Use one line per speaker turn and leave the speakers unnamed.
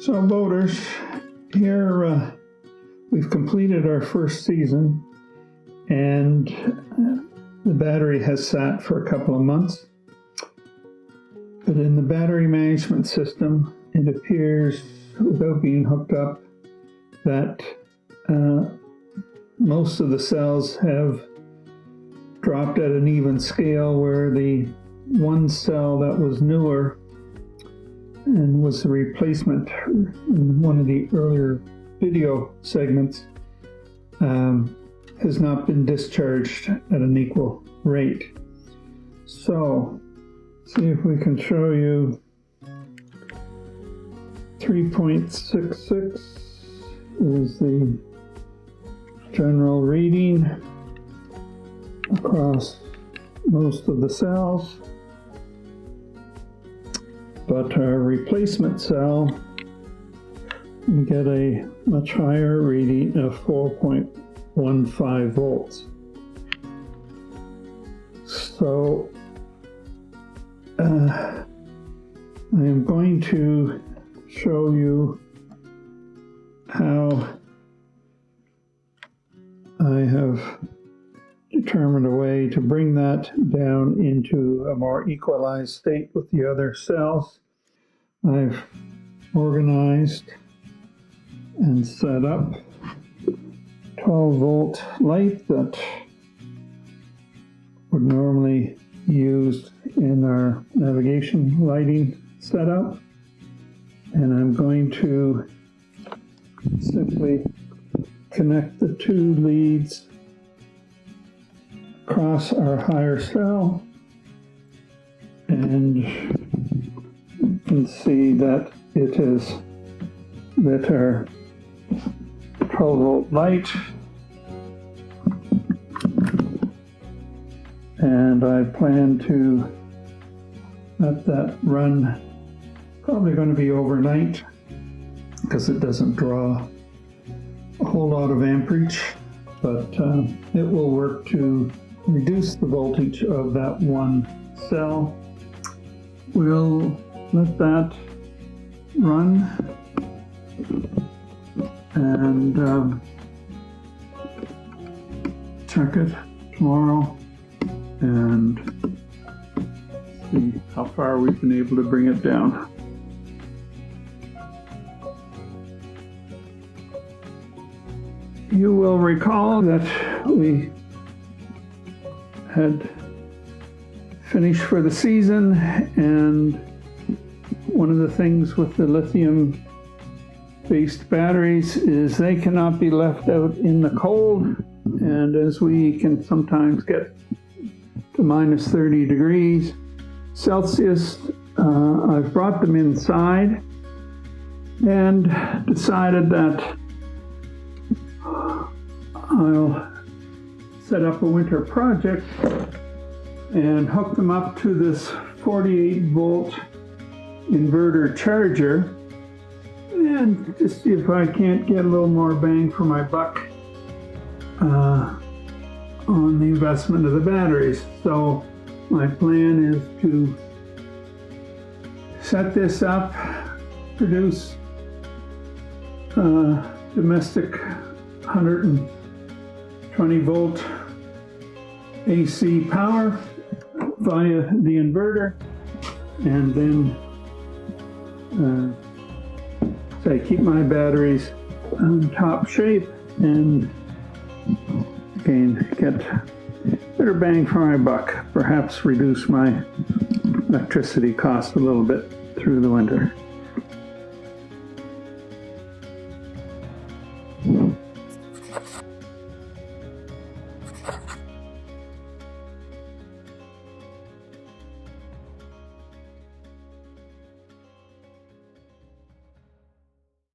So boaters, here we've completed our first season, and the battery has sat for a couple of months. But in the battery management system, it appears, without being hooked up, that most of the cells have dropped at an even scale, where the one cell that was newer and was the replacement in one of the earlier video segments has not been discharged at an equal rate. So, see if we can show you 3.66 is the general reading across most of the cells. But our replacement cell, we get a much higher reading of 4.15 volts. So I am going to show you how I have determined a way to bring that down into a more equalized state with the other cells. I've organized and set up 12-volt light that would normally be used in our navigation lighting setup, and I'm going to simply connect the two leads across our higher cell, and you can see that it is lit our 12-volt light, and I plan to let that run, probably going to be overnight because it doesn't draw a whole lot of amperage, but it will work to reduce the voltage of that one cell. We'll let that run and check it tomorrow and see how far we've been able to bring it down. You will recall that we had finished for the season, and one of the things with the lithium-based batteries is they cannot be left out in the cold, and as we can sometimes get to minus 30 degrees Celsius, I've brought them inside and decided that I'll set up a winter project and hook them up to this 48-volt inverter charger and just see if I can't get a little more bang for my buck on the investment of the batteries. So my plan is to set this up, produce domestic 120-volt AC power via the inverter, and then keep my batteries in top shape and again get better bang for my buck, perhaps reduce my electricity cost a little bit through the winter.